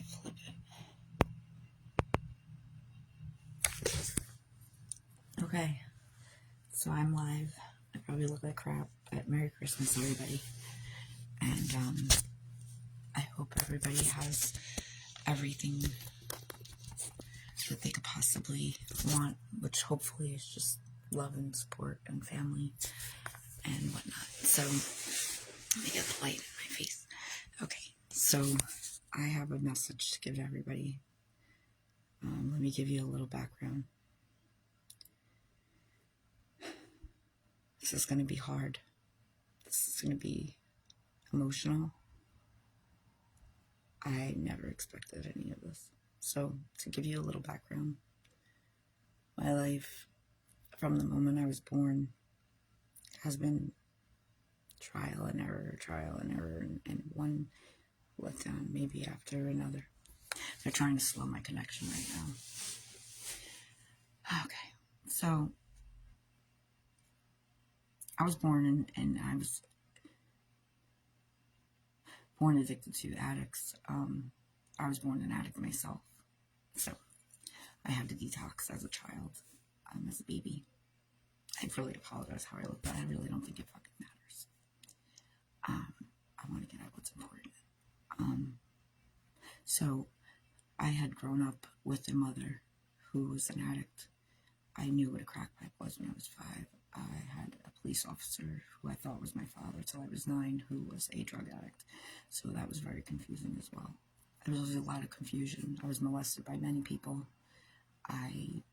flip it. Okay, so I'm live. I probably look like crap, but Merry Christmas, everybody. And I hope everybody has everything that they could possibly want, which hopefully is just love and support and family and whatnot. So, let me get the light in my face. Okay, so I have a message to give to everybody. Let me give you a little background. This is going to be hard. This is going to be emotional. I never expected any of this. So, to give you a little background, my life from the moment I was born has been trial and error, and one letdown maybe after another. They're trying to slow my connection right now. Okay, so I was born and I was born addicted to addicts. I was born an addict myself, so I had to detox as a child, as a baby. I really apologize how I look, but I really don't think it fucking matters. I want to get at what's important. So I had grown up with a mother who was an addict. I knew what a crack pipe was when I was 5. I had a police officer who I thought was my father till I was 9, who was a drug addict. So that was very confusing as well. There was a lot of confusion. I was molested by many people. I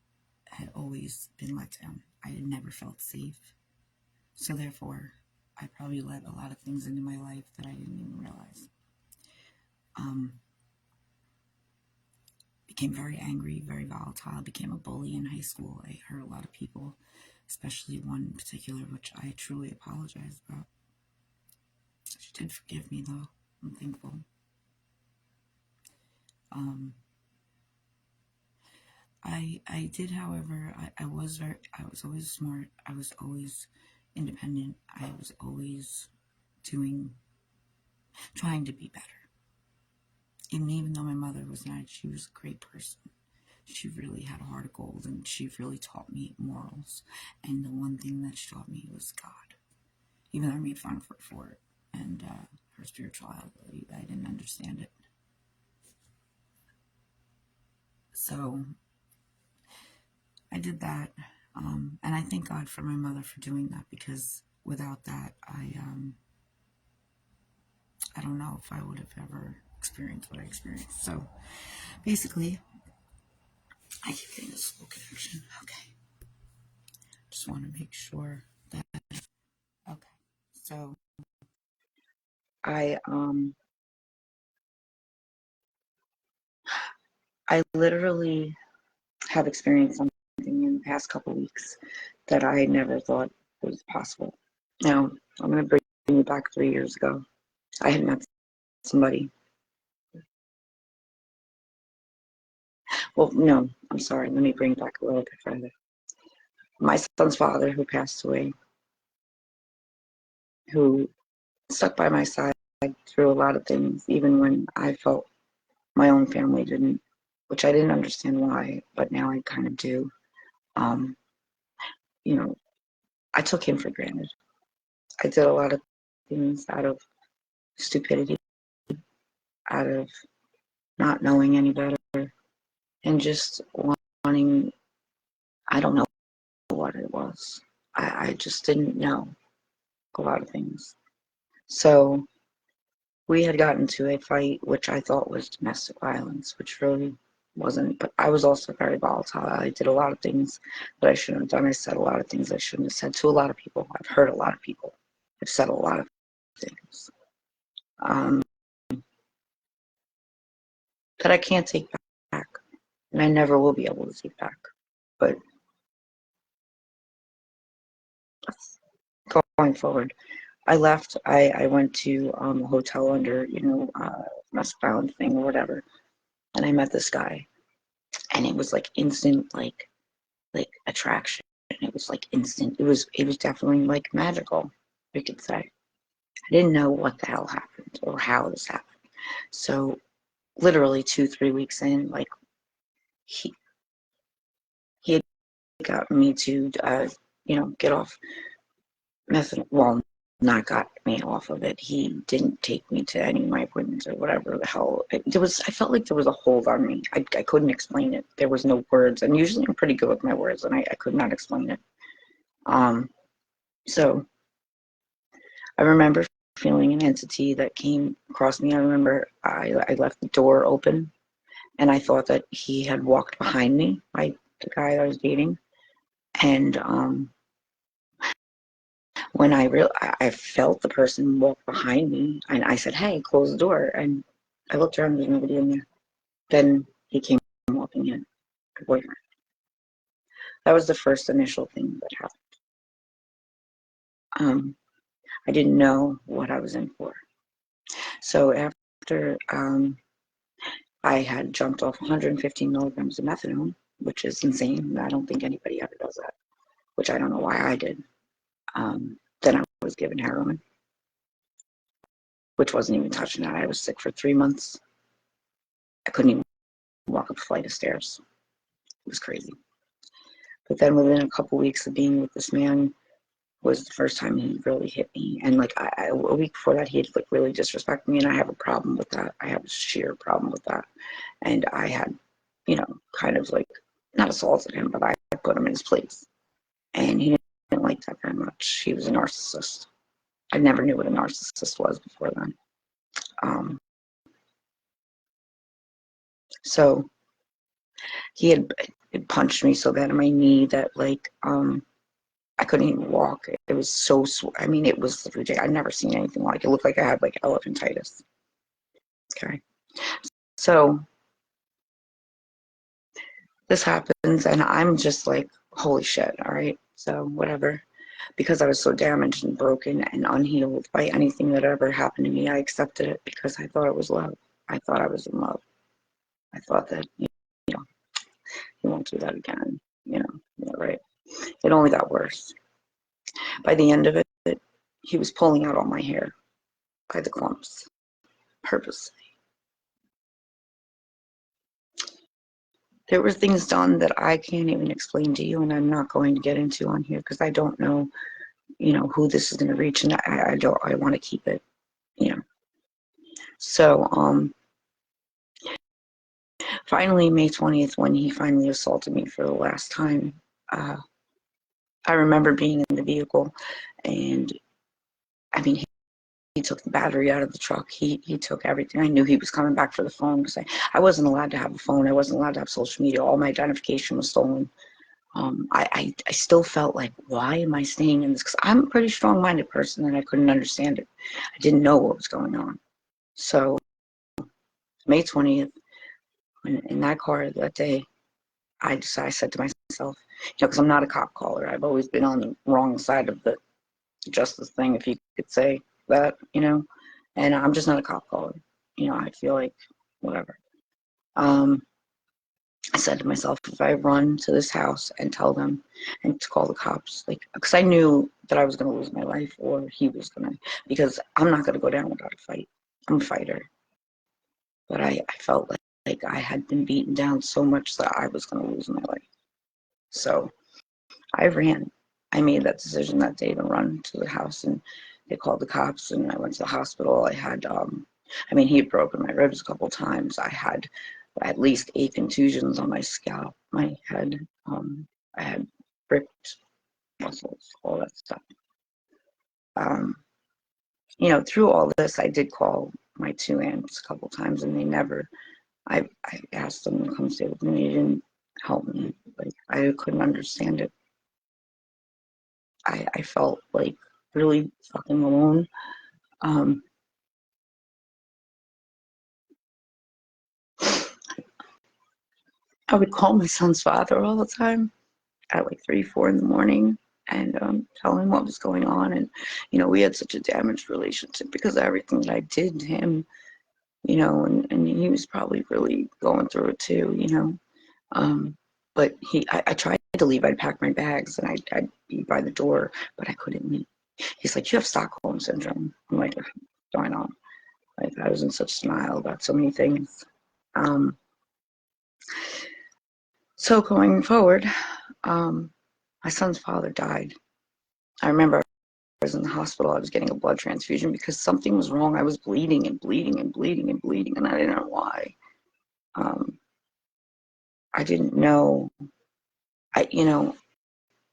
had always been let down. I had never felt safe. So therefore, I probably let a lot of things into my life that I didn't even realize. Became very angry, very volatile, became a bully in high school. I hurt a lot of people, especially one in particular, which I truly apologize about. She did forgive me, though. I'm thankful. I did, however, I was always smart. I was always independent. I was always trying to be better. And even though my mother was not, she was a great person. She really had a heart of gold, and she really taught me morals. And the one thing that she taught me was God. Even though I made fun of her for it, and her spirituality, I didn't understand it. So I did that, and I thank God for my mother for doing that, because without that, I don't know if I would have ever experienced what I experienced. So basically, I keep getting a slow connection. Okay. Just want to make sure that, okay. So I literally have experienced something in the past couple of weeks that I never thought was possible. Now, I'm going to bring you back 3 years ago. I had met somebody. Well, no, I'm sorry. Let me bring it back a little bit further. My son's father, who passed away, who stuck by my side through a lot of things, even when I felt my own family didn't, which I didn't understand why, but now I kind of do. You know, I took him for granted. I did a lot of things out of stupidity, out of not knowing any better, and just wanting, I don't know what it was. I just didn't know a lot of things. So we had gotten to a fight, which I thought was domestic violence, which really wasn't. But I was also very volatile. I did a lot of things that I shouldn't have done. I said a lot of things I shouldn't have said to a lot of people. I've hurt a lot of people. I've said a lot of things that I can't take back, and I never will be able to take back. But going forward, I left. I went to a hotel under, domestic violence thing or whatever, and I met this guy, and it was like instant, like attraction. It was like instant. It was definitely like magical, we could say. I didn't know what the hell happened or how this happened. So literally 2-3 weeks in, like he had gotten me to get off methadone. Well, not got me off of it. He didn't take me to any of my appointments or whatever the hell. There was. I felt like there was a hold on me. I couldn't explain it. There was no words, and usually I'm pretty good with my words, and I could not explain it. So I remember feeling an entity that came across me. I remember I left the door open, and I thought that he had walked behind me, the guy I was dating, and when I felt the person walk behind me, and I said, "Hey, close the door," and I looked around, there's nobody in there. Then he came walking in, my boyfriend. That was the first initial thing that happened. I didn't know what I was in for. So after I had jumped off 115 milligrams of methadone, which is insane. I don't think anybody ever does that, which I don't know why I did. Then I was given heroin, which wasn't even touching that. I was sick for 3 months. I couldn't even walk up a flight of stairs. It was crazy. But then within a couple weeks of being with this man was the first time he really hit me. And like a week before that, he had like really disrespected me, and I have a problem with that. I have a sheer problem with that. And I had, kind of like not assaulted him, but I put him in his place. And he didn't like that very much. He was a narcissist. I never knew what a narcissist was before then. So he had punched me so bad in my knee that like I couldn't even walk. It was so I mean, it was ridiculous. I'd never seen anything like it. It looked like I had like elephantitis. Okay. So this happens and I'm just like, holy shit, all right. So whatever. Because I was so damaged and broken and unhealed by anything that ever happened to me, I accepted it because I thought it was love. I thought I was in love. I thought that, he won't do that again. Right. It only got worse. By the end of it, he was pulling out all my hair by the clumps, purposely. There were things done that I can't even explain to you, and I'm not going to get into on here because I don't know, who this is going to reach, and I want to keep it, So, finally, May 20th, when he finally assaulted me for the last time, I remember being in the vehicle, and I mean, he took the battery out of the truck. He took everything. I knew he was coming back for the phone because I wasn't allowed to have a phone. I wasn't allowed to have social media. All my identification was stolen. I still felt like, why am I staying in this? Because I'm a pretty strong-minded person and I couldn't understand it. I didn't know what was going on. So May 20th, in that car that day, I said to myself, because I'm not a cop caller. I've always been on the wrong side of the justice thing, if you could say that, and I'm just not a cop caller. I feel like whatever. I said to myself, if I run to this house and tell them and to call the cops, because I knew that I was going to lose my life or he was going to, because I'm not going to go down without a fight. I'm a fighter. But I felt like I had been beaten down so much that I was going to lose my life. So I ran. I made that decision that day to run to the house, and they called the cops, and I went to the hospital. I had, he had broken my ribs a couple times. I had at least 8 contusions on my scalp, my head. I had ripped muscles, all that stuff. Through all this, I did call my 2 aunts a couple times, and they never. I asked them to come stay with me. They didn't help me. Like, I couldn't understand it. I felt like really fucking alone. I would call my son's father all the time at like 3, 4 in the morning and tell him what was going on. And, we had such a damaged relationship because of everything that I did to him, and he was probably really going through it too, but I tried to leave. I'd pack my bags and I'd be by the door, but I couldn't leave. He's like, you have Stockholm syndrome. I'm like, what's going on? Like, I was in such denial about so many things. So going forward, my son's father died. I remember I was in the hospital. I was getting a blood transfusion because something was wrong. I was bleeding and bleeding and bleeding and bleeding, and I didn't know why. I didn't know.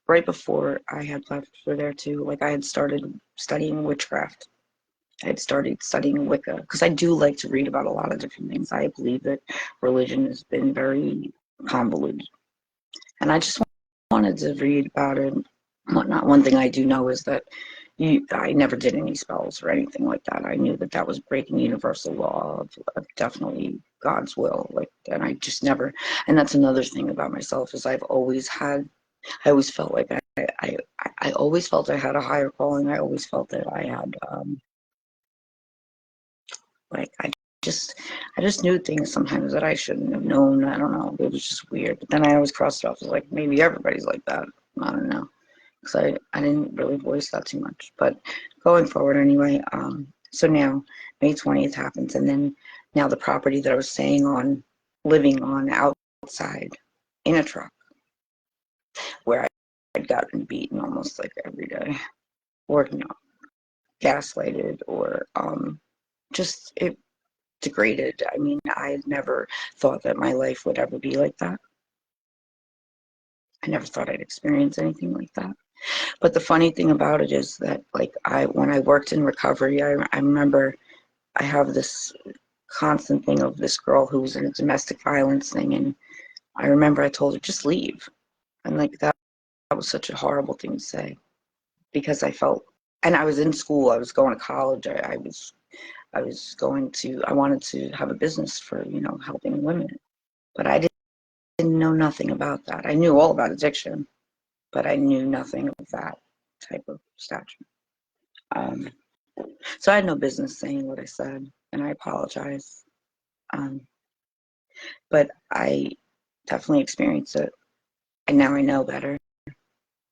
Right before I had left for there too, like I had started studying witchcraft. I had started studying Wicca because I do like to read about a lot of different things. I believe that religion has been very convoluted, and I just wanted to read about it and whatnot. One thing I do know is that I never did any spells or anything like that. I knew that that was breaking universal law of definitely God's will. Like, and I just never. And that's another thing about myself is I've always had. I always felt like I always felt I had a higher calling. I always felt that I had like I just knew things sometimes that I shouldn't have known. I don't know. It was just weird. But then I always crossed it off as like maybe everybody's like that. I don't know. Because I didn't really voice that too much. But going forward anyway, so now May 20th happens, and then now the property that I was living on outside in a truck where I'd gotten beaten almost like every day, or gaslighted, or just it degraded. I mean, I had never thought that my life would ever be like that. I never thought I'd experience anything like that. But the funny thing about it is that, like, when I worked in recovery, I remember I have this constant thing of this girl who was in a domestic violence thing, and I remember I told her, just leave. And like that was such a horrible thing to say because I felt, and I was in school, I was going to college, I wanted to have a business for, helping women. But I didn't know nothing about that. I knew all about addiction, but I knew nothing of that type of stature. So I had no business saying what I said, and I apologize. But I definitely experienced it, and now I know better.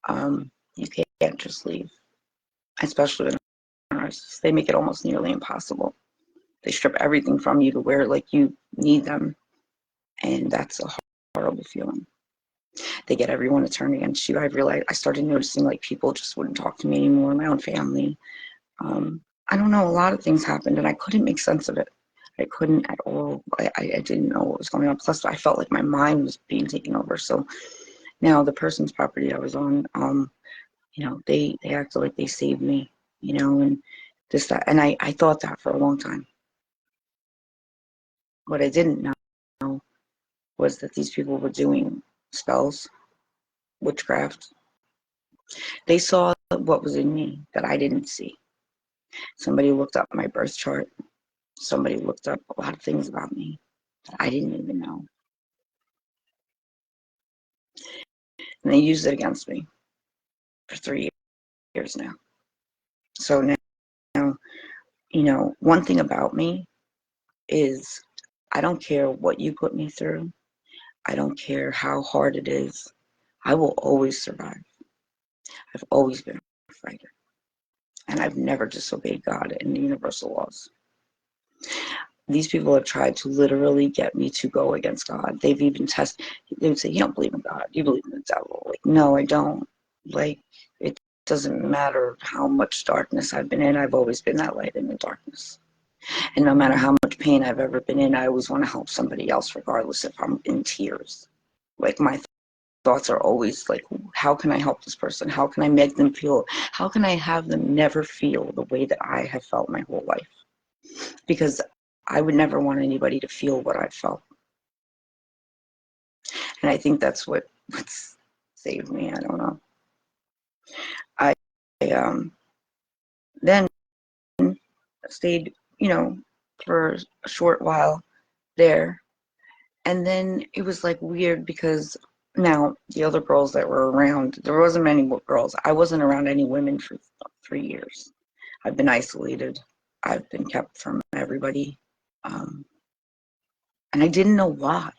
You can't just leave, especially with narcissists. They make it almost nearly impossible. They strip everything from you to where like you need them, and that's a horrible feeling. They get everyone to turn against you. I started noticing like people just wouldn't talk to me anymore, my own family. I don't know, a lot of things happened and I couldn't make sense of it. I couldn't at all. I didn't know what was going on. Plus, I felt like my mind was being taken over. So now the person's property I was on, they acted like they saved me, and this, that. And I thought that for a long time. What I didn't know was that these people were doing spells, witchcraft. They saw what was in me that I didn't see. Somebody looked up my birth chart. Somebody looked up a lot of things about me that I didn't even know. And they used it against me for 3 years now. So now, one thing about me is I don't care what you put me through. I don't care how hard it is. I will always survive. I've always been a fighter. And I've never disobeyed God and the universal laws. These people have tried to literally get me to go against God. They've even they would say, you don't believe in God, you believe in the devil. Like, no, I don't. Like, it doesn't matter how much darkness I've been in, I've always been that light in the darkness. And no matter how much pain I've ever been in, I always want to help somebody else, regardless if I'm in tears. Like, my thoughts are always like, how can I help this person? How can I make them feel? How can I have them never feel the way that I have felt my whole life? Because I would never want anybody to feel what I felt. And I think that's what's saved me. I don't know. I then stayed, for a short while there. And then it was like weird because now the other girls that were around, there wasn't many girls. I wasn't around any women for 3 years. I've been isolated. I've been kept from everybody. And I didn't know why.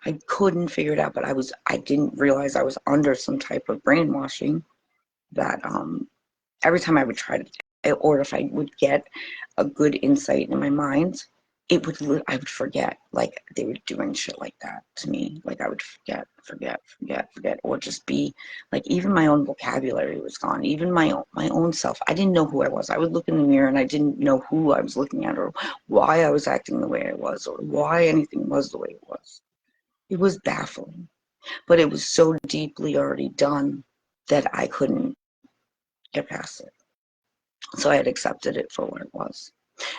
I couldn't figure it out, but I didn't realize I was under some type of brainwashing that every time I would try to, or if I would get a good insight in my mind, I would forget, like they were doing shit like that to me. Like I would forget, or just be like, even my own vocabulary was gone. Even my own self. I didn't know who I was. I would look in the mirror and I didn't know who I was looking at, or why I was acting the way I was, or why anything was the way it was. It was baffling, but it was so deeply already done that I couldn't get past it. So I had accepted it for what it was,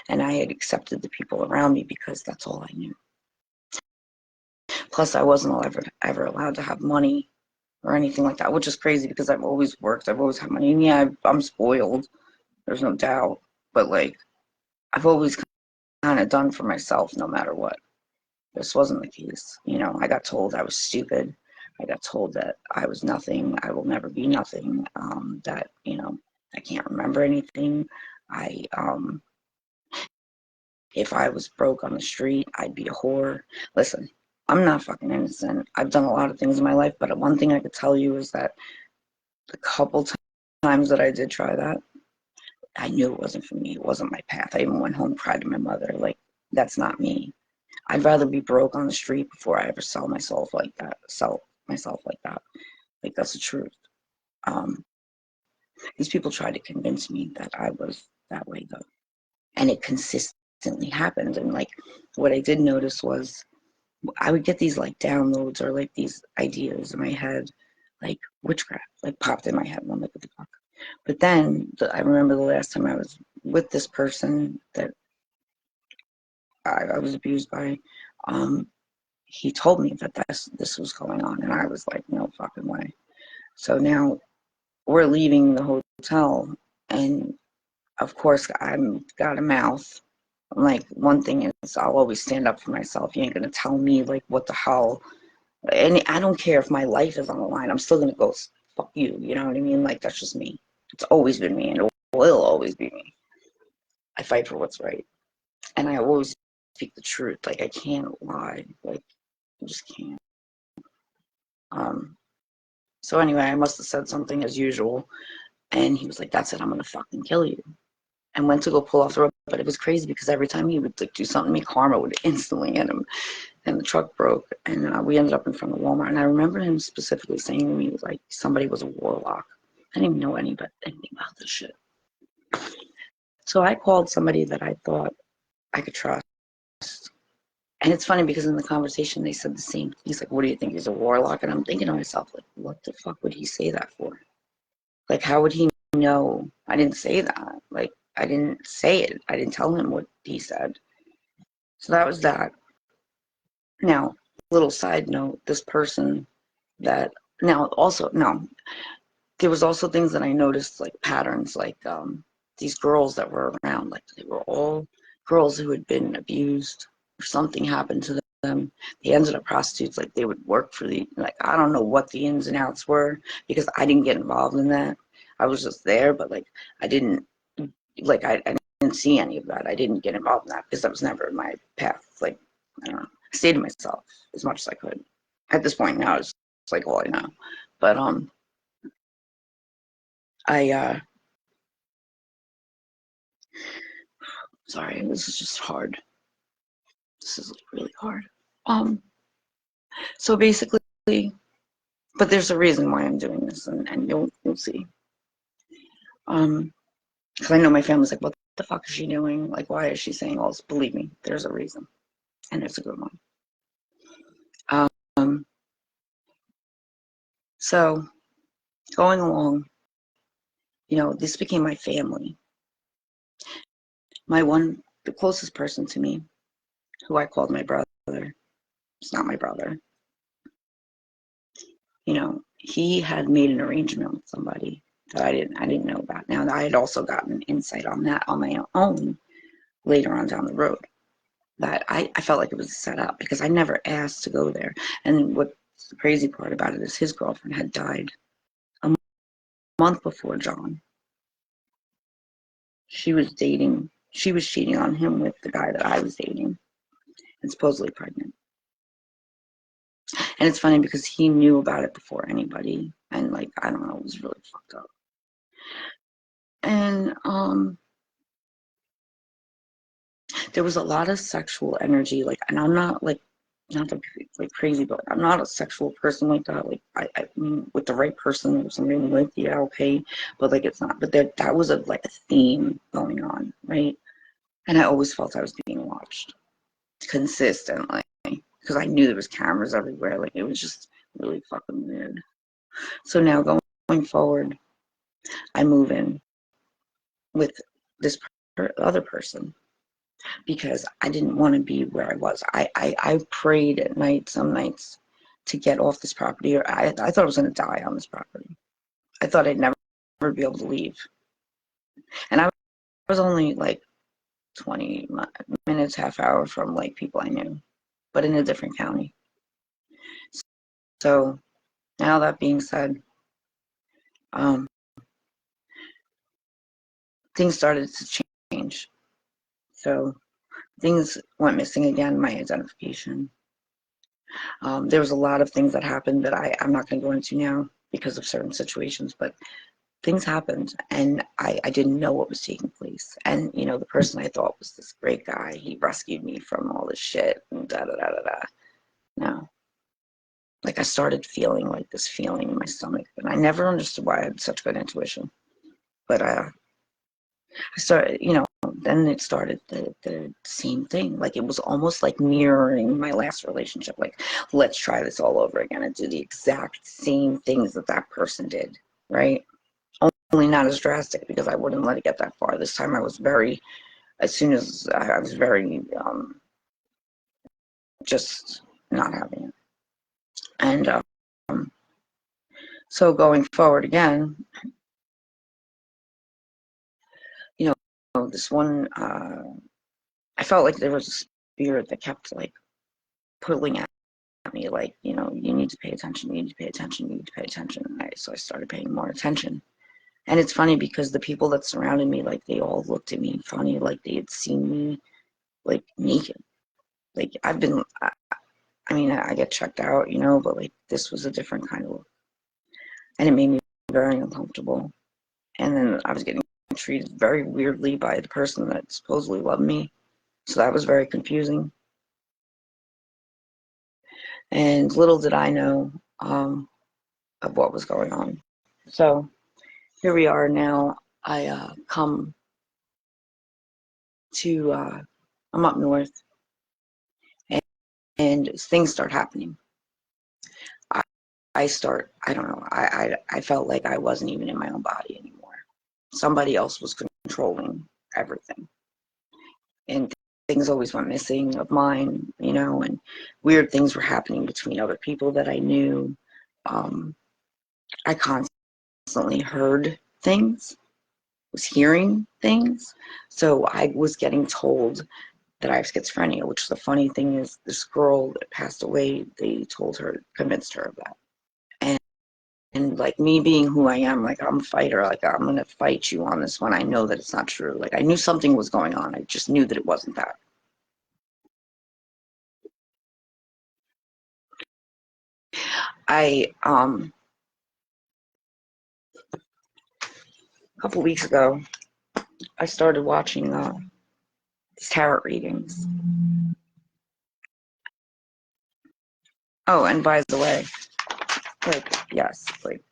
and I had accepted the people around me because that's all I knew. Plus, I wasn't ever allowed to have money or anything like that, which is crazy because I've always worked. I've always had money. And yeah, I'm spoiled. There's no doubt. But like, I've always kind of done for myself no matter what. This wasn't the case. You know, I got told I was stupid. I got told that I was nothing. I will never be nothing. That, you know, I can't remember anything. I, If I was broke on the street, I'd be a whore. Listen, I'm not fucking innocent. I've done a lot of things in my life, but one thing I could tell you is that the couple times that I did try that, I knew it wasn't for me. It wasn't my path. I even went home and cried to my mother. Like, that's not me. I'd rather be broke on the street before I ever sell myself like that. Sell myself like that. Like, that's the truth. Um, these people tried to convince me that I was that way though, and it consistently happened. And like, what I did notice was I would get these like downloads or like these ideas in my head, like witchcraft, like popped in my head. And I'm like, what the fuck? But then I remember the last time I was with this person that I was abused by. Um, he told me that this was going on, and I was like, no fucking way. So now we're leaving the hotel, and of course I'm got a mouth. Like, one thing is, I'll always stand up for myself. You ain't gonna tell me like what the hell. And I don't care if my life is on the line. I'm still gonna go fuck you. You know what I mean? Like, that's just me. It's always been me, and it will always be me. I fight for what's right, and I always speak the truth. Like, I can't lie. Like, I just can't. Um. So anyway, I must have said something as usual, and he was like, "That's it. I'm gonna fucking kill you." And went to go pull off the rope, but it was crazy because every time he would like do something to me, karma would instantly hit him, and the truck broke, and we ended up in front of Walmart. And I remember him specifically saying to me, like, somebody was a warlock. I didn't even know anything about this shit. So I called somebody that I thought I could trust. And it's funny because in the conversation they said the same. He's like, "What do you think? He's a warlock?" And I'm thinking to myself, like, what the fuck would he say that for? Like, how would he know? I didn't say that. Like, I didn't say it. I didn't tell him what he said. So that was that. Now, little side note, this person that now also no, there was also things that I noticed, like patterns, like these girls that were around, like they were all girls who had been abused or something happened to them. They ended up prostitutes. Like, they would work for the, like, I don't know what the ins and outs were because I didn't get involved in that. I was just there, but like I didn't I didn't see any of that. I didn't get involved in that because that was never my path. Like, I don't know. I stayed to myself as much as I could. At this point now, it's like all I know. But I sorry, this is just hard. This is really hard. Um, so basically, but there's a reason why I'm doing this, and you'll see. Because I know my family's like, what the fuck is she doing? Like, why is she saying all this? Believe me, there's a reason, and it's a good one. Um, so going along, you know, this became my family. The closest person to me, who I called my brother, it's not my brother. You know, he had made an arrangement with somebody that I didn't know about. Now, I had also gotten insight on that on my own later on down the road. That I felt like it was set up because I never asked to go there. And what's the crazy part about it is his girlfriend had died a month before John. She was cheating on him with the guy that I was dating and supposedly pregnant. And it's funny because he knew about it before anybody. And like, I don't know, it was really fucked up. And there was a lot of sexual energy, like, and I'm not like, not to be like crazy, but I'm not a sexual person like that. Like, I mean, with the right person or somebody I'm with, yeah, okay, but like, it's not. But that was like a theme going on, right? And I always felt I was being watched consistently because I knew there was cameras everywhere. Like, it was just really fucking weird. So now going forward, I move in with this other person because I didn't want to be where I was. I prayed at night, some nights, to get off this property. Or I thought I was going to die on this property. I thought I'd never be able to leave. And I was only like 20 minutes, half hour from like people I knew, but in a different county. So now that being said, um, things started to change. So things went missing again, my identification. There was a lot of things that happened that I'm not going to go into now because of certain situations, but things happened and I didn't know what was taking place. And, you know, the person I thought was this great guy, he rescued me from all this shit and da da da da da. No. Like, I started feeling like this feeling in my stomach, and I never understood why I had such good intuition. But I started, you know, then it started the same thing. Like, it was almost like mirroring my last relationship. Like, let's try this all over again and do the exact same things that that person did, right? Only not as drastic because I wouldn't let it get that far. This time I was very, as soon as I was very, just not having it. And so going forward again, you know, this one, I felt like there was a spirit that kept like pulling at me, like, you know, you need to pay attention, you need to pay attention, you need to pay attention. And so I started paying more attention. And it's funny because the people that surrounded me, like, they all looked at me funny, like they had seen me like naked. Like, I've been, I mean, I get checked out, you know, but like this was a different kind of look. And it made me very uncomfortable. And then I was getting treated very weirdly by the person that supposedly loved me. So that was very confusing. And little did I know of what was going on. So here we are now. I come to, I'm up north, and things start happening. I don't know, I felt like I wasn't even in my own body anymore. Somebody else was controlling everything. And things always went missing of mine, you know, and weird things were happening between other people that I knew. I constantly heard things, was hearing things. So I was getting told that I have schizophrenia, which the funny thing is this girl that passed away, they told her, convinced her of that. And like, me being who I am, like, I'm a fighter, like, I'm going to fight you on this one. I know that it's not true. Like, I knew something was going on. I just knew that it wasn't that. I, a couple weeks ago, I started watching these tarot readings. Oh, and by the way, like, yes, like,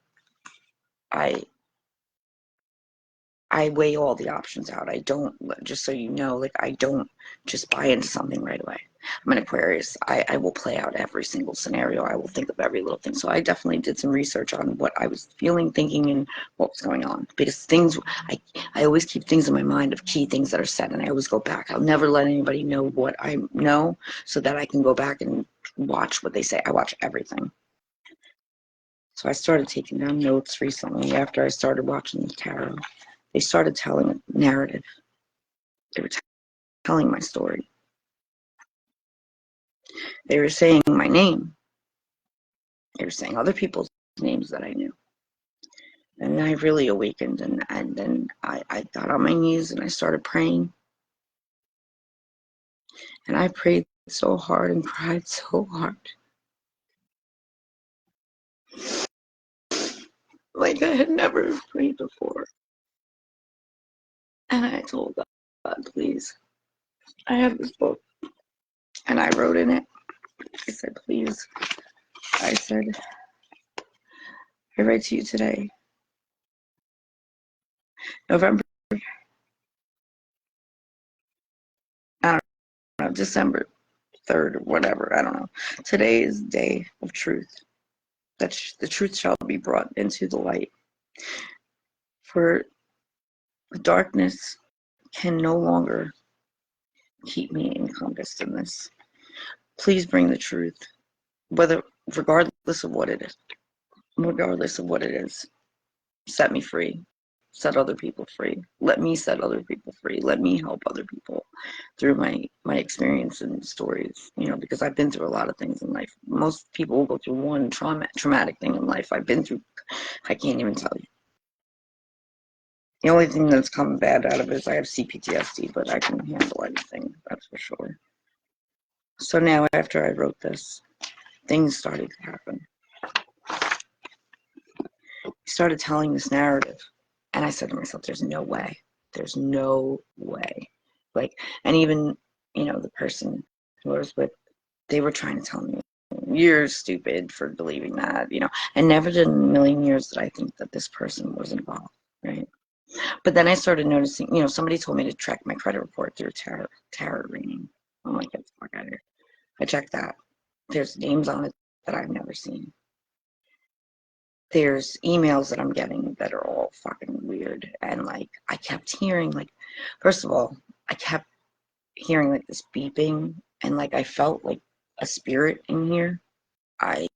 I I weigh all the options out. I don't, just so you know, like, I don't just buy into something right away. I'm an Aquarius. I will play out every single scenario. I will think of every little thing. So I definitely did some research on what I was feeling, thinking, and what was going on. Because things, I always keep things in my mind of key things that are said, and I always go back. I'll never let anybody know what I know so that I can go back and watch what they say. I watch everything. So I started taking down notes recently after I started watching the tarot. They started telling a narrative. They were telling my story. They were saying my name. They were saying other people's names that I knew. And I really awakened, and then I got on my knees and I started praying. And I prayed so hard and cried so hard. Like I had never prayed before. And I told God, please, I have this book, and I wrote in it, I said, please, I said, I write to you today, November, I don't know, December 3rd or whatever, I don't know. Today is day of truth. That the truth shall be brought into the light. For the darkness can no longer keep me encompassed in this. Please bring the truth, whether regardless of what it is. Regardless of what it is, set me free. Set other people free. Let me set other people free. Let me help other people through my experience and stories. You know, because I've been through a lot of things in life. Most people will go through one traumatic thing in life. I've been through. I can't even tell you. The only thing that's come bad out of it is I have CPTSD, but I can handle anything. That's for sure. So now, after I wrote this, things started to happen. He started telling this narrative, and I said to myself, there's no way. There's no way. Like, and even, you know, the person who I was with, they were trying to tell me, you're stupid for believing that, you know. And never in a million years did I think that this person was involved, right? But then I started noticing, you know, somebody told me to track my credit report through tarot reading. I'm like, get the fuck out of here. I checked that. There's names on it that I've never seen. There's emails that I'm getting that are all fucking weird. And like, I kept hearing, like, first of all, I kept hearing like this beeping, and like I felt like a spirit in here. I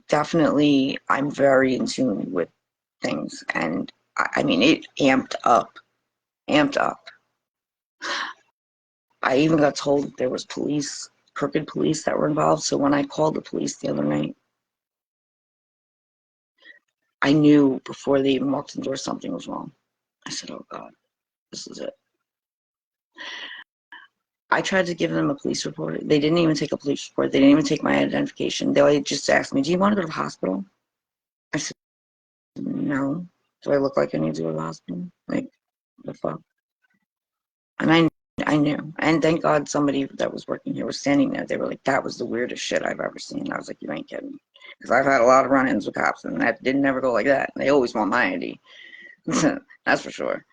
definitely, I'm very in tune with things, and I mean, it amped up. I even got told that there was police, crooked police that were involved. So when I called the police the other night, I knew before they even walked in the door something was wrong. I said, oh God, this is it. I tried to give them a police report. They didn't even take a police report. They didn't even take my identification. They just asked me, do you want to go to the hospital? I said, no. Do I look like I need to go to the hospital? Like, the fuck? And I knew. And thank God somebody that was working here was standing there. They were like, that was the weirdest shit I've ever seen. I was like, you ain't kidding. Because I've had a lot of run-ins with cops, and that didn't never go like that. They always want my ID. That's for sure.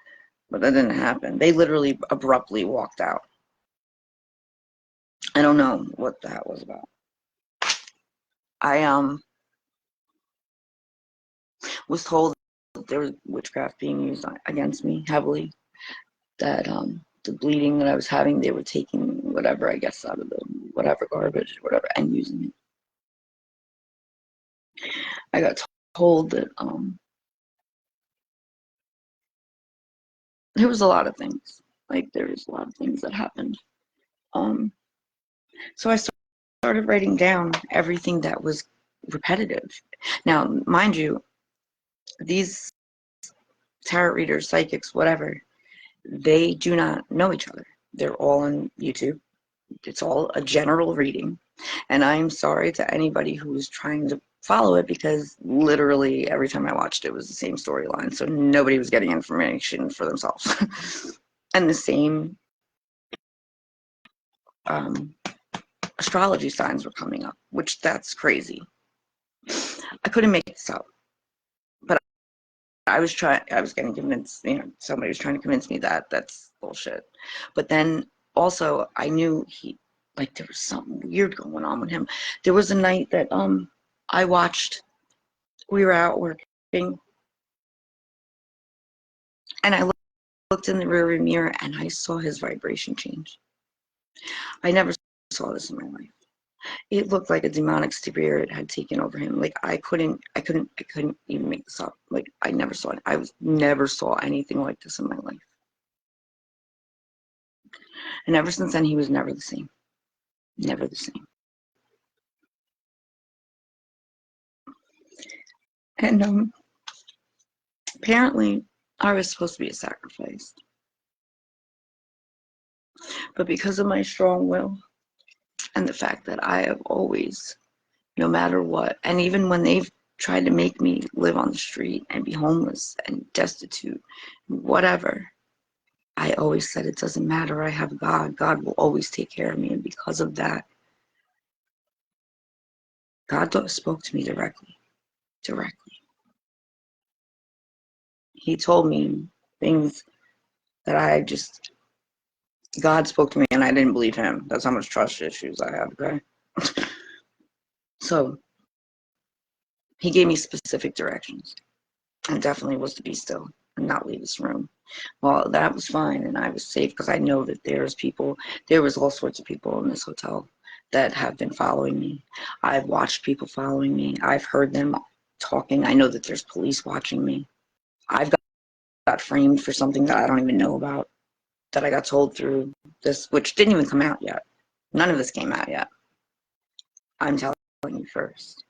But that didn't happen. They literally abruptly walked out. I don't know what that was about. I was told that there was witchcraft being used against me heavily. That the bleeding that I was having, they were taking whatever, I guess, out of the whatever garbage, whatever, and using it. I got told that there was a lot of things. Like, there was a lot of things that happened. So I started writing down everything that was repetitive. Now, mind you, these tarot readers, psychics, whatever, they do not know each other. They're all on YouTube. It's all a general reading. And I'm sorry to anybody who's trying to follow it, because literally every time I watched it was the same storyline. So nobody was getting information for themselves. And the same astrology signs were coming up, which that's crazy. I couldn't make this up. But I was getting convinced, you know, somebody was trying to convince me that that's bullshit. But then also I knew like there was something weird going on with him. There was a night that I watched, we were out working, and I looked in the rearview mirror and I saw his vibration change. I never saw this in my life. It looked like a demonic spirit had taken over him. Like I couldn't even make this up. Like I never saw it. Never saw anything like this in my life. And ever since then, he was never the same. Never the same. And apparently, I was supposed to be a sacrifice. But because of my strong will and the fact that I have always, no matter what, and even when they've tried to make me live on the street and be homeless and destitute, whatever, I always said, it doesn't matter. I have God. God will always take care of me. And because of that, God spoke to me directly. He told me things that God spoke to me and I didn't believe him. That's how much trust issues I have, okay? So he gave me specific directions and definitely was to be still and not leave this room. Well, that was fine and I was safe because I know that there was all sorts of people in this hotel that have been following me. I've watched people following me. I've heard them talking. I know that there's police watching me. I've got framed for something that I don't even know about, that I got told through this, which didn't even come out yet. None of this came out yet. I'm telling you first.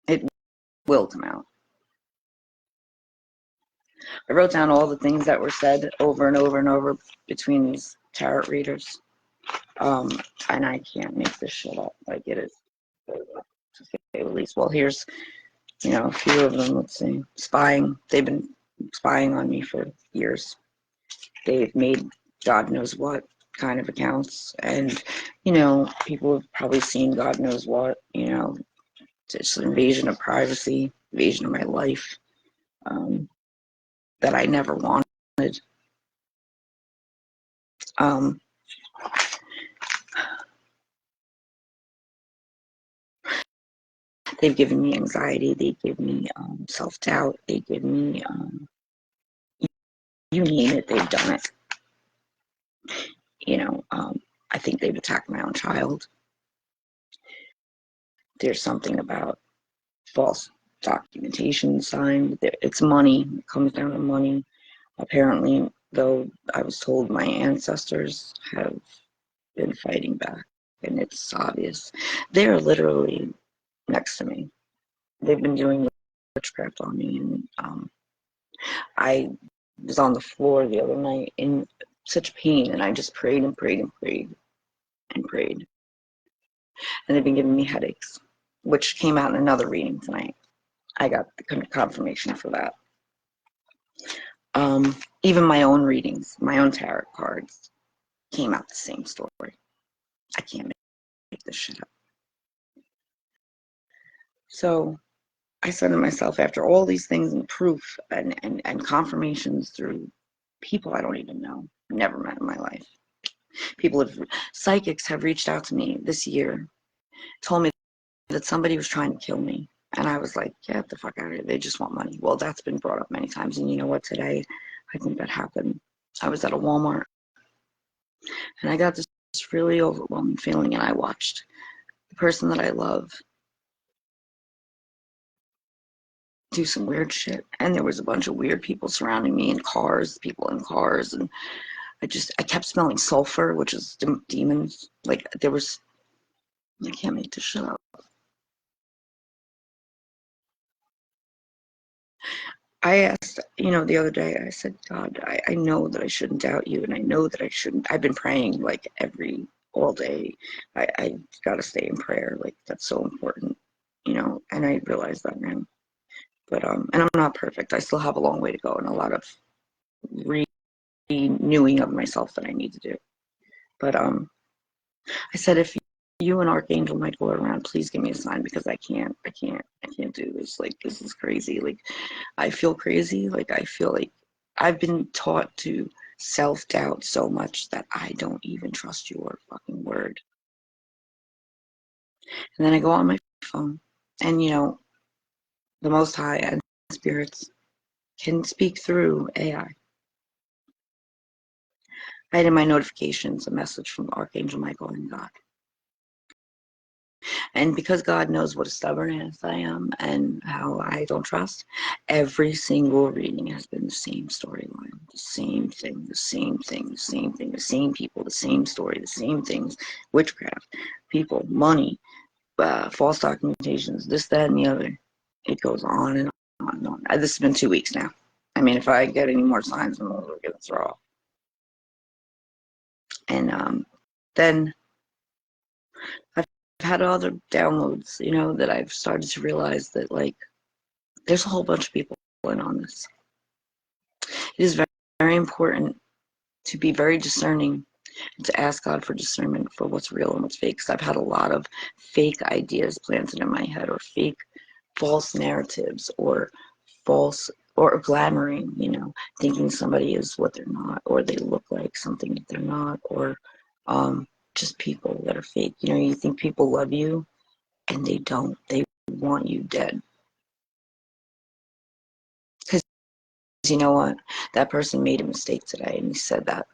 It will come out. I wrote down all the things that were said over and over and over between these tarot readers. And I can't make this shit up. Like, it is, to say the least. Well, here's, a few of them. Let's see. Spying. They've been spying on me for years. They've made God knows what kind of accounts. And, people have probably seen God knows what, it's an invasion of privacy, invasion of my life, that I never wanted. They've given me anxiety. They give me self-doubt. They give me, you name it, they've done it. I think they've attacked my own child. There's something about false documentation signed. It's money. It comes down to money. Apparently, though, I was told my ancestors have been fighting back, and it's obvious. They're literally next to me. They've been doing witchcraft on me, and I was on the floor the other night in such pain, and I just prayed and prayed and prayed and prayed. And they've been giving me headaches, which came out in another reading tonight. I got the confirmation for that. Even my own readings, my own tarot cards, came out the same story. I can't make this shit up. So I said to myself, after all these things and proof and confirmations through people I don't even know, never met in my life. Psychics have reached out to me this year, told me that somebody was trying to kill me. And I was like, get the fuck out of here. They just want money. Well, that's been brought up many times. And you know what? Today, I think that happened. I was at a Walmart and I got this really overwhelming feeling, and I watched the person that I love do some weird shit. And there was a bunch of weird people surrounding me in cars, people in cars. And I kept smelling sulfur, which is demons. Like, I can't make this shit up. I asked, the other day, I said, God, I know that I shouldn't doubt you, and I know that I shouldn't. I've been praying like all day. I got to stay in prayer. Like, that's so important, and I realize that now. But, and I'm not perfect. I still have a long way to go and a lot of renewing of myself that I need to do. But, I said, if you and Archangel Michael are around, please give me a sign, because I can't do this. Like, this is crazy. Like, I feel crazy. Like, I feel like I've been taught to self-doubt so much that I don't even trust your fucking word. And then I go on my phone, and the Most High and spirits can speak through AI. I had in my notifications a message from Archangel Michael and God. And because God knows what a stubborn ass I am and how I don't trust, every single reading has been the same storyline, the same thing, the same thing, the same thing, the same people, the same story, the same things, witchcraft, people, money, false documentations, this, that, and the other. It goes on and on and on. This has been 2 weeks now. I mean, if I get any more signs, I'm going to throw off. And then I've had other downloads, that I've started to realize that, like, there's a whole bunch of people in on this. It is very, very important to be very discerning, and to ask God for discernment for what's real and what's fake. Because I've had a lot of fake ideas planted in my head, or fake false narratives, or false or glamoring, thinking somebody is what they're not, or they look like something that they're not, or just people that are fake. You think people love you, and they don't. They want you dead. Because you know what? That person made a mistake today, and he said that.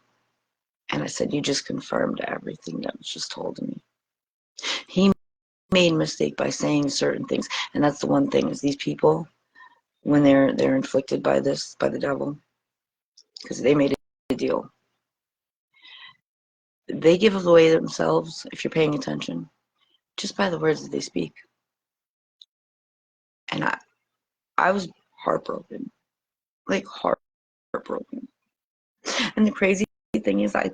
And I said, you just confirmed everything that was just told to me. He made a mistake by saying certain things. And that's the one thing, is these people, when they're inflicted by this, by the devil, because they made a deal, they give away themselves, if you're paying attention, just by the words that they speak. And I was heartbroken, like heartbroken. And the crazy thing is, I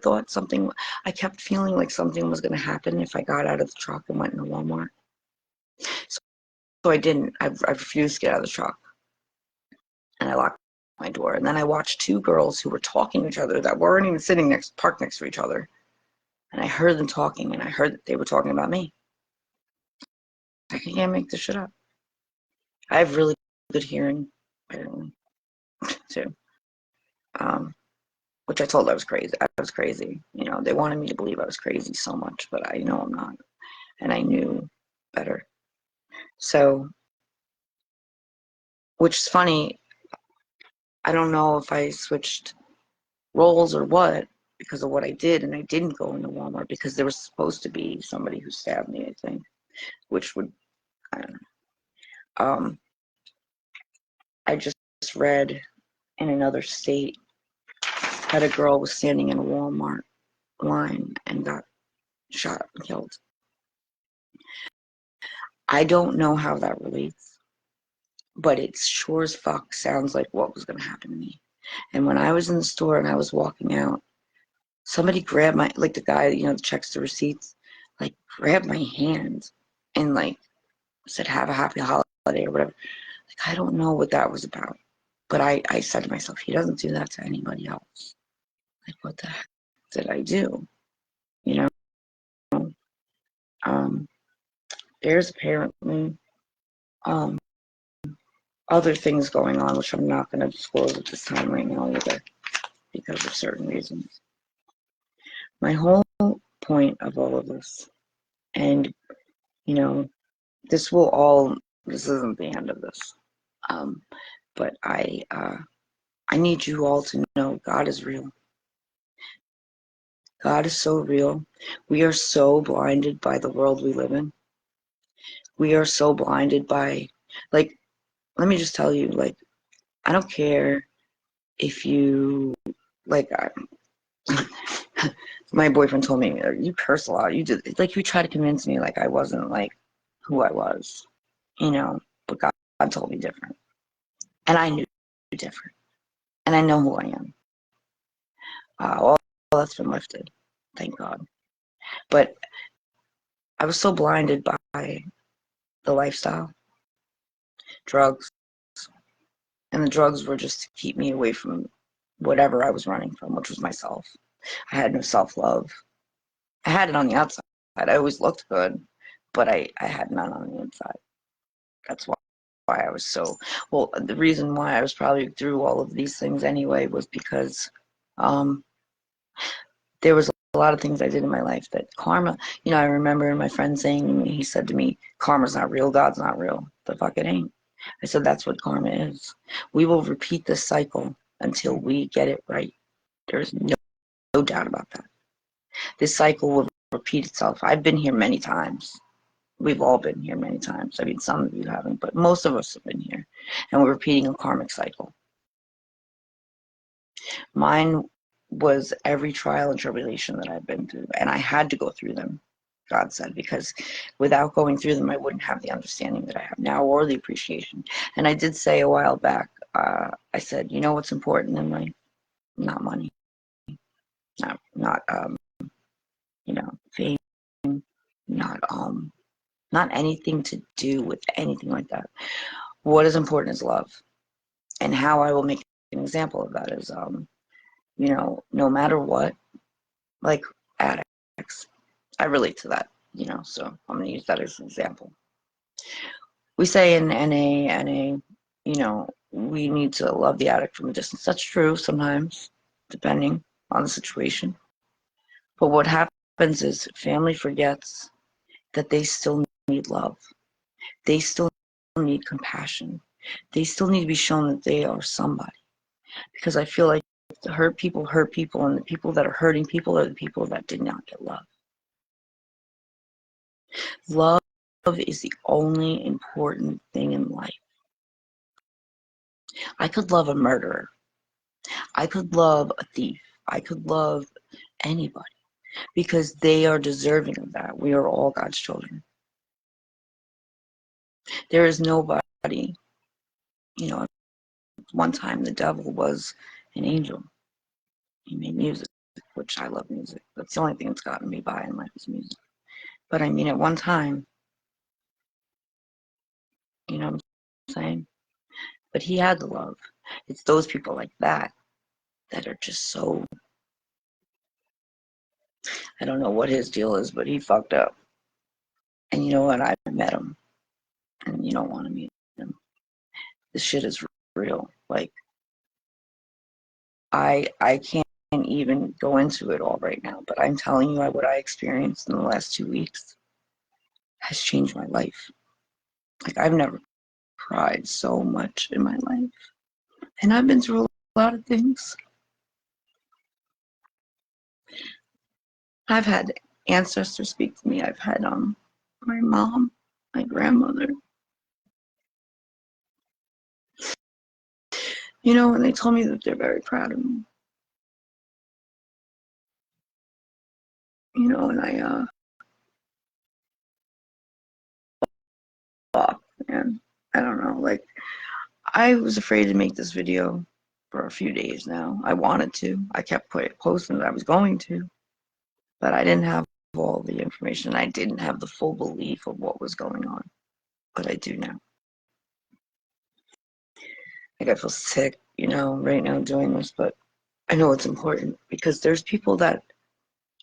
kept feeling like something was going to happen if I got out of the truck and went into Walmart. So I didn't. I refused to get out of the truck. And I locked my door. And then I watched two girls who were talking to each other that weren't even parked next to each other. And I heard them talking, and I heard that they were talking about me. I can't make this shit up. I have really good hearing, apparently, too. Which I told I was crazy. I was crazy. They wanted me to believe I was crazy so much, but I know I'm not. And I knew better. So, which is funny, I don't know if I switched roles or what, because of what I did, and I didn't go into Walmart because there was supposed to be somebody who stabbed me, I think, which would, I don't know. I just read in another state that a girl was standing in a Walmart line and got shot and killed. I don't know how that relates, but it sure as fuck sounds like what was going to happen to me. And when I was in the store and I was walking out, somebody grabbed the guy, that checks the receipts, grabbed my hand and said, have a happy holiday or whatever. I don't know what that was about. But I said to myself, he doesn't do that to anybody else. What the heck did I do? There's apparently other things going on, which I'm not going to disclose at this time right now either, because of certain reasons. My whole point of all of this, and this isn't the end of this, but I need you all to know God is real. God is so real. We are so blinded by the world we live in. We are so blinded by, let me just tell you, I don't care if you, my boyfriend told me, you curse a lot. You try to convince me I wasn't who I was, but God told me different. And I knew different. And I know who I am. All that's been lifted, thank God. But I was so blinded by the lifestyle, drugs, and the drugs were just to keep me away from whatever I was running from, which was myself. I had no self-love. I had it on the outside. I always looked good, but I had none on the inside. That's why I was so, the reason why I was probably through all of these things anyway was because there was a lot of things I did in my life that karma, I remember my friend saying to me, he said to me, karma's not real, God's not real. The fuck it ain't. I said, that's what karma is. We will repeat this cycle until we get it right. There's no doubt about that. This cycle will repeat itself. I've been here many times. We've all been here many times. I mean, some of you haven't, but most of us have been here. And we're repeating a karmic cycle. Mine was every trial and tribulation that I've been through, and I had to go through them, God said, because without going through them, I wouldn't have the understanding that I have now or the appreciation. And I did say a while back, I said, what's important in life? Not money, not fame, not anything to do with anything like that. What is important is love. And how I will make an example of that is no matter what, like addicts. I relate to that, so I'm going to use that as an example. We say in NA, we need to love the addict from a distance. That's true sometimes, depending on the situation. But what happens is family forgets that they still need love. They still need compassion. They still need to be shown that they are somebody. Because I feel like the hurt people, and the people that are hurting people are the people that did not get love. Love is the only important thing in life. I could love a murderer. I could love a thief. I could love anybody because they are deserving of that. We are all God's children. There is nobody, one time the devil was an angel. He made music, which I love music. That's the only thing that's gotten me by in life is music. But I mean, at one time, you know what I'm saying? But he had the love. It's those people like that are just so, I don't know what his deal is, but he fucked up. And you know what? I met him. And you don't want to meet him. This shit is real. Like, I can't even go into it all right now, but I'm telling you what I experienced in the last 2 weeks has changed my life. Like, I've never cried so much in my life. And I've been through a lot of things. I've had ancestors speak to me. I've had my mom, my grandmother. And they told me that they're very proud of me. And man, I don't know. Like, I was afraid to make this video for a few days now. I wanted to. I kept posting that I was going to, but I didn't have all the information. I didn't have the full belief of what was going on, but I do now. Like, I feel sick, right now doing this, but I know it's important because there's people that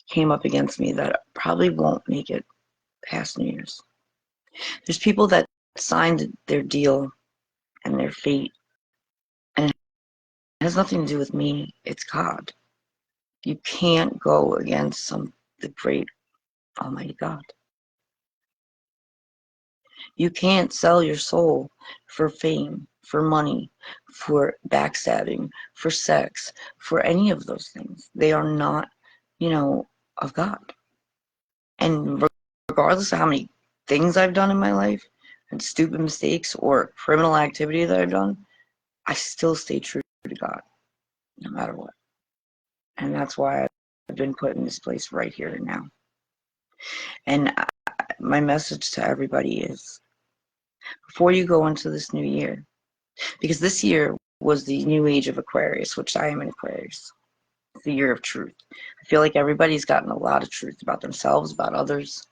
came up against me that probably won't make it past New Year's. There's people that signed their deal and their fate, and it has nothing to do with me. It's God. You can't go against the great Almighty God. You can't sell your soul for fame, for money, for backstabbing, for sex, for any of those things. They are not, of God. And regardless of how many things I've done in my life and stupid mistakes or criminal activity that I've done, I still stay true to God, no matter what. And that's why I've been put in this place right here and now. And my message to everybody is, before you go into this new year, because this year was the new age of Aquarius, which I am an Aquarius, the year of truth. I feel like everybody's gotten a lot of truth about themselves, about others.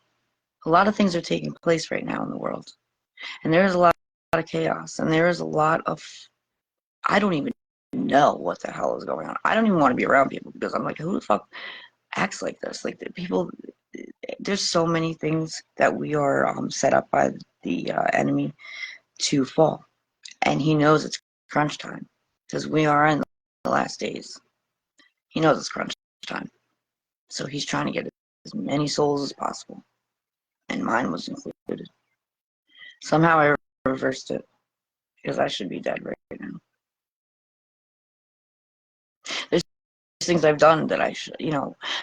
A lot of things are taking place right now in the world. And there is a lot of chaos. And there is a lot of, I don't even know what the hell is going on. I don't even want to be around people because I'm like, who the fuck acts like this? Like, the people, there's so many things that we are set up by the enemy to fall. And he knows it's crunch time because we are in the last days. He knows it's crunch time. So he's trying to get as many souls as possible. And mine was included. Somehow I reversed it because I should be dead right now. There's things I've done that I should,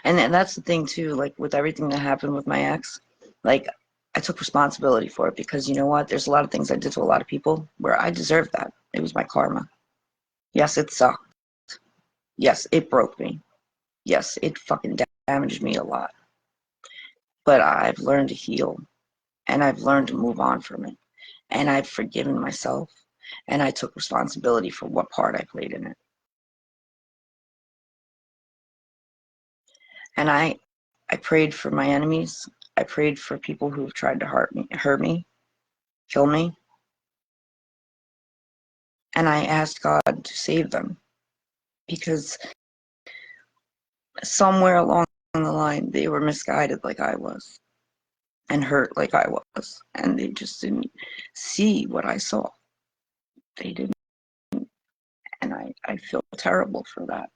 and that's the thing too, like with everything that happened with my ex, like I took responsibility for it because you know what? There's a lot of things I did to a lot of people where I deserved that. It was my karma. Yes, it sucked. Yes, it broke me. Yes, it fucking damaged me a lot. But I've learned to heal and I've learned to move on from it. And I've forgiven myself and I took responsibility for what part I played in it. And I prayed for my enemies. I prayed for people who've tried to hurt me, kill me. And I asked God to save them because somewhere along the line, they were misguided like I was and hurt like I was. And they just didn't see what I saw. They didn't. And I feel terrible for that.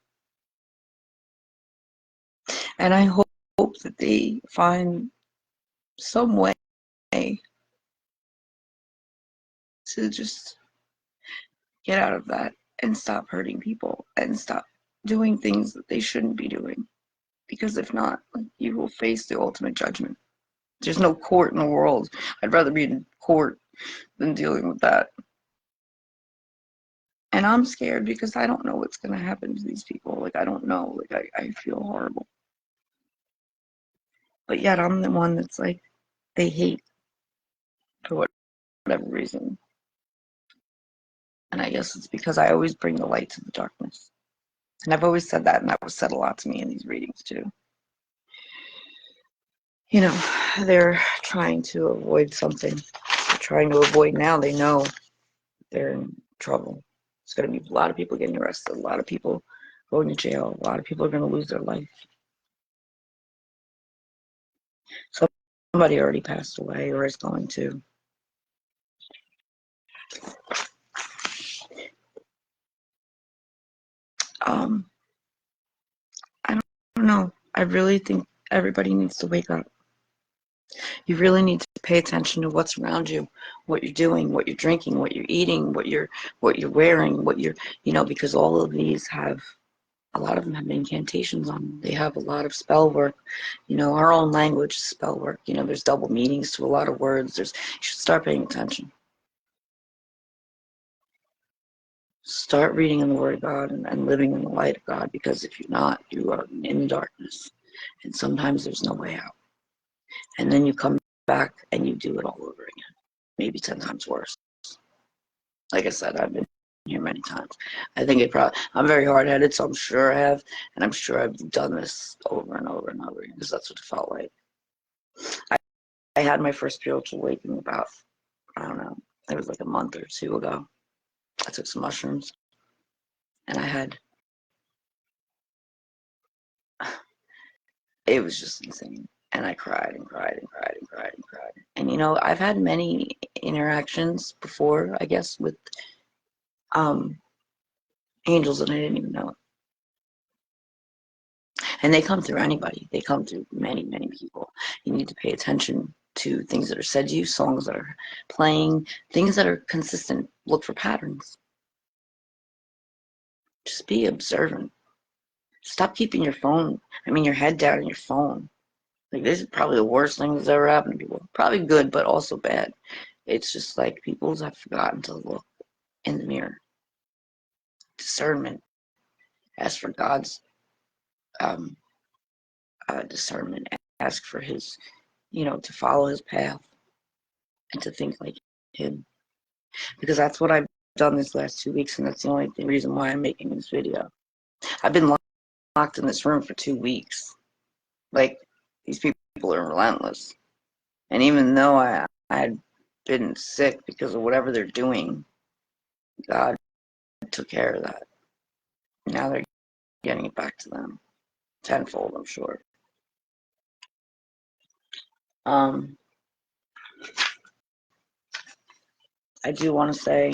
And I hope that they find some way to just get out of that and stop hurting people and stop doing things that they shouldn't be doing. Because if not, you will face the ultimate judgment. There's no court in the world. I'd rather be in court than dealing with that. And I'm scared because I don't know what's going to happen to these people. Like, I don't know. Like, I feel horrible. But yet I'm the one that's like, they hate for whatever reason. And I guess it's because I always bring the light to the darkness. And I've always said that, and that was said a lot to me in these readings too. You know, they're trying to avoid something. They're trying to avoid now. They know they're in trouble. There's going to be a lot of people getting arrested, a lot of people going to jail, a lot of people are going to lose their life. Somebody already passed away or is going to. I don't know. I really think everybody needs to wake up. You really need to pay attention to what's around you, what you're doing, what you're drinking, what you're eating, what you're wearing, because all of these have, a lot of them have incantations on them. They have a lot of spell work. Our own language is spell work. There's double meanings to a lot of words. You should start paying attention. Start reading in the Word of God and living in the light of God, because if you're not, you are in the darkness. And sometimes there's no way out. And then you come back and you do it all over again, maybe 10 times worse. Like I said, I've been here many times. I think I'm very hard-headed, so I'm sure I have, and I'm sure I've done this over and over and over again, because that's what it felt like. I had my first spiritual awakening about, I don't know, it was like a month or two ago. I took some mushrooms, and it was just insane. And I cried and cried and cried and cried and cried. And I've had many interactions before, I guess, with angels, and I didn't even know it. And they come through anybody. They come through many, many people. You need to pay attention to things that are said to you, songs that are playing, things that are consistent. Look for patterns. Just be observant. Stop keeping your head down in your phone. Like, this is probably the worst thing that's ever happened to people. Probably good, but also bad. It's just like people have forgotten to look in the mirror. Discernment. Ask for God's discernment. Ask for his, to follow his path and to think like him. Because that's what I've done this last 2 weeks, and that's the only reason why I'm making this video. I've been locked in this room for 2 weeks. Like, these people are relentless. And even though I had been sick because of whatever they're doing, God took care of that. Now they're getting it back to them. Tenfold, I'm sure. I do want to say,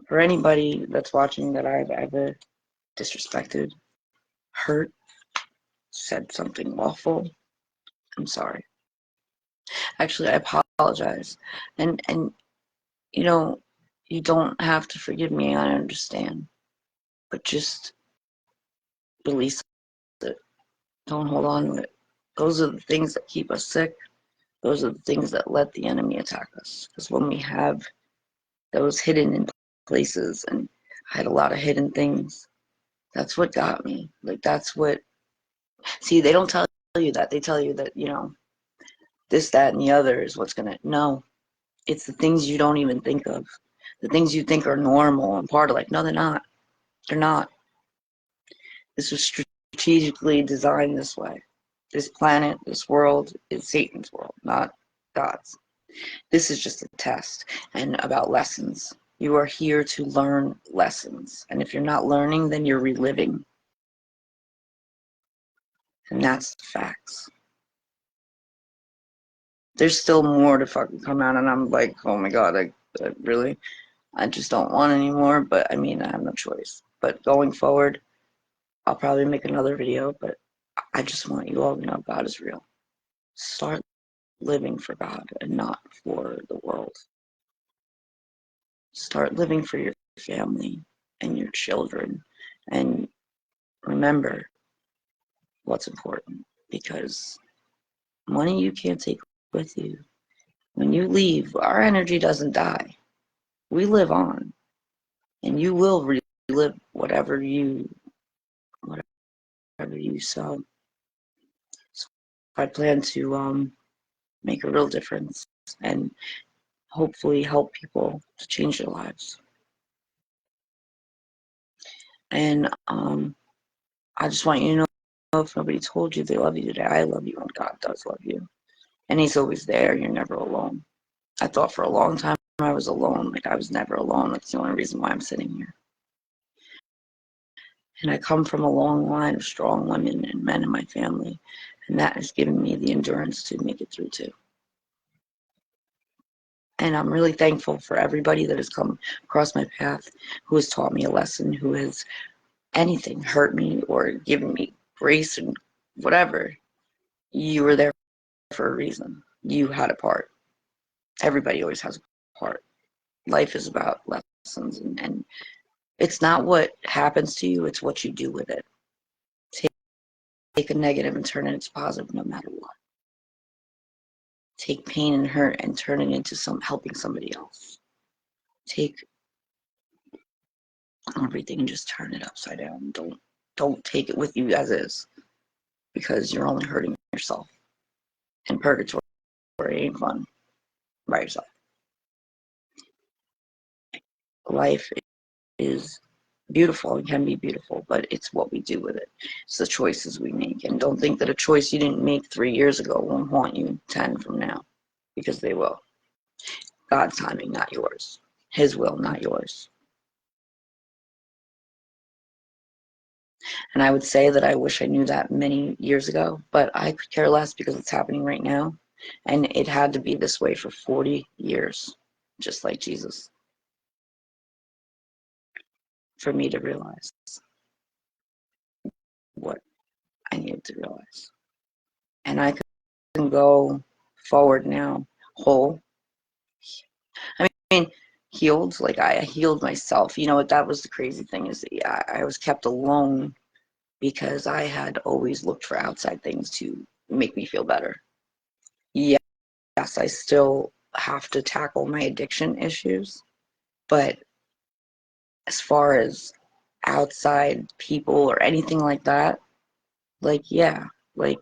for anybody that's watching that I've ever disrespected, hurt, said something awful, I'm sorry. Actually, I apologize. And you don't have to forgive me. I understand. But just release it. Don't hold on to it. Those are the things that keep us sick. Those are the things that let the enemy attack us. Because when we have those hidden in places, and I had a lot of hidden things, that's what got me. Like, that's what, see, they don't tell you that. They tell you that, this, that, and the other is what's gonna, no. It's the things you don't even think of. The things you think are normal and part of life. No, they're not. They're not. This was strategically designed this way. This planet, this world is Satan's world, not God's. This is just a test and about lessons. You are here to learn lessons. And if you're not learning, then you're reliving. And that's the facts. There's still more to fucking come out, and I'm like, oh my god, I really, I just don't want anymore. But I mean, I have no choice. But going forward, I'll probably make another video, but I just want you all to know God is real. Start living for God and not for the world. Start living for your family and your children, and remember what's important, because money you can't take with you. When you leave, our energy doesn't die. We live on, and you will relive whatever you sow. So I plan to make a real difference and hopefully help people to change their lives. And I just want you to know, if nobody told you they love you today, I love you, and God does love you. And He's always there. You're never alone. I thought for a long time I was alone. Like, I was never alone. That's the only reason why I'm sitting here. And I come from a long line of strong women and men in my family, and that has given me the endurance to make it through too. And I'm really thankful for everybody that has come across my path, who has taught me a lesson, who has anything hurt me or given me grace and whatever. You were there for a reason. You had a part. Everybody always has a part. Life is about lessons, and it's not what happens to you, it's what you do with it. Take a negative and turn it into positive no matter what. Take pain and hurt and turn it into helping somebody else. Take everything and just turn it upside down. Don't take it with you as is, because you're only hurting yourself. And purgatory ain't fun by yourself. Life is beautiful and can be beautiful, but it's what we do with it. It's the choices we make. And don't think that a choice you didn't make 3 years ago won't haunt you 10 from now, because they will. God's timing, not yours. His will, not yours. And I would say that I wish I knew that many years ago, but I could care less, because it's happening right now. And it had to be this way for 40 years, just like Jesus, for me to realize what I needed to realize. And I can go forward now whole. I mean, healed, like I healed myself. You know what, that was the crazy thing, is I was kept alone because I had always looked for outside things to make me feel better. Yes, I still have to tackle my addiction issues, but as far as outside people or anything like that, like, yeah, like,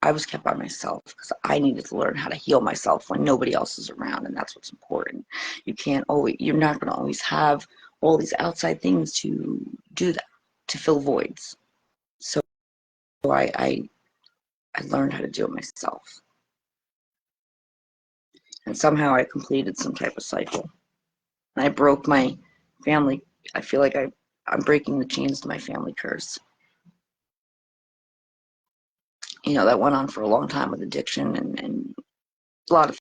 I was kept by myself because I needed to learn how to heal myself when nobody else is around, and that's what's important. You're not going to always have all these outside things to do that, to fill voids. So I learned how to do it myself. And somehow I completed some type of cycle. And I broke my family. I feel like I'm breaking the chains to my family curse. You know, that went on for a long time with addiction and a lot of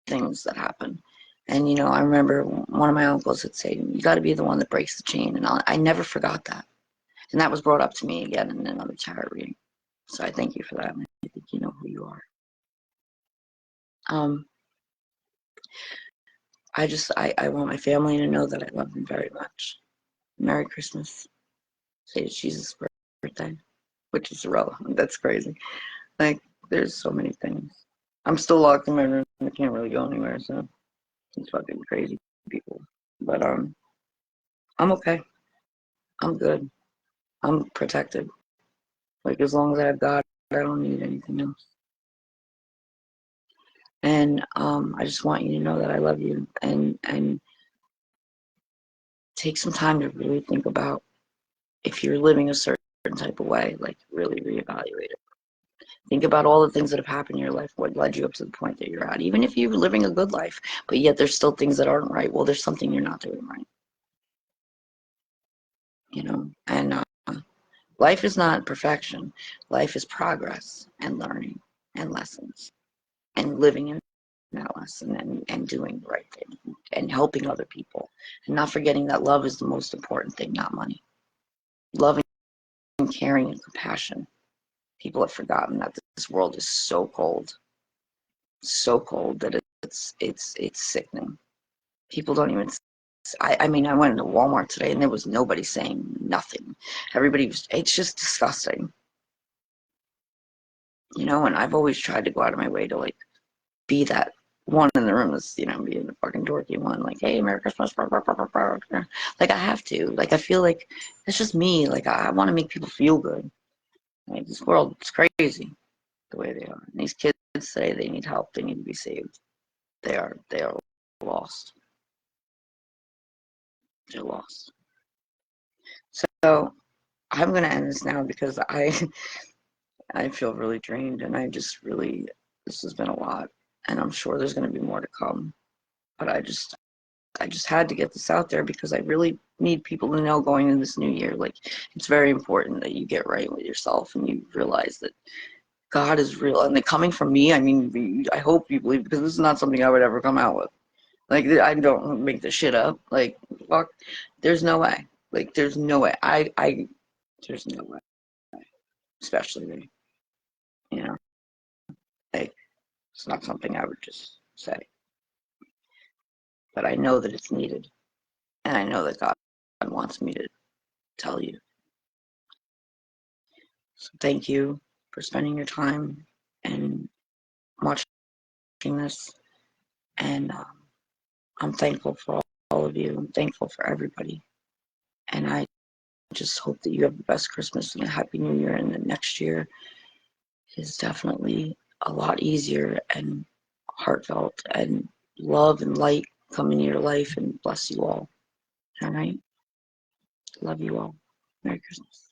things that happen. And, you know, I remember one of my uncles would say, you got to be the one that breaks the chain. And I never forgot that. And that was brought up to me again in another tarot reading. So I thank you for that. I think you know who you are. I want my family to know that I love them very much. Merry Christmas. Say it's Jesus' birthday, which is irrelevant. That's crazy. Like, there's so many things. I'm still locked in my room. I can't really go anywhere, so it's fucking crazy people. But I'm okay. I'm good. I'm protected. Like, as long as I've got, I don't need anything else. And I just want you to know that I love you, and take some time to really think about, if you're living a certain type of way, like, really reevaluate it. Think about all the things that have happened in your life, what led you up to the point that you're at. Even if you're living a good life, but yet there's still things that aren't right, well, there's something you're not doing right. You know, and Life is not perfection. Life is progress and learning and lessons and living in that lesson and doing the right thing and helping other people and not forgetting that love is the most important thing, not money. Loving and caring and compassion. People have forgotten that this world is so cold that it's sickening. People don't even. I mean, I went into Walmart today and there was nobody saying nothing. Everybody was. It's just disgusting, you know. And I've always tried to go out of my way to like be that one in the room that's, you know, being the fucking dorky one, like, hey, Merry Christmas, blah, blah, blah, blah, blah. Like I have to. Like I feel like it's just me. Like I want to make people feel good. Like this world is crazy the way they are. And these kids say they need help. They need to be saved. They are lost. They're lost. So I'm gonna end this now because I feel really drained and I just really this has been a lot and I'm sure there's gonna be more to come. But I just had to get this out there because I really need people to know going into this new year. Like it's very important that you get right with yourself and you realize that God is real. And coming from me, I mean, I hope you believe because this is not something I would ever come out with. Like I don't make this shit up. Like fuck, there's no way. Like there's no way. There's no way. Especially me. You know, like it's not something I would just say. But I know that it's needed, and I know that God wants me to tell you. So thank you for spending your time and watching this. And I'm thankful for all of you. I'm thankful for everybody. And I just hope that you have the best Christmas and a happy new year. And the next year is definitely a lot easier and heartfelt and love and light come into your life and bless you all. All right. Love you all. Merry Christmas.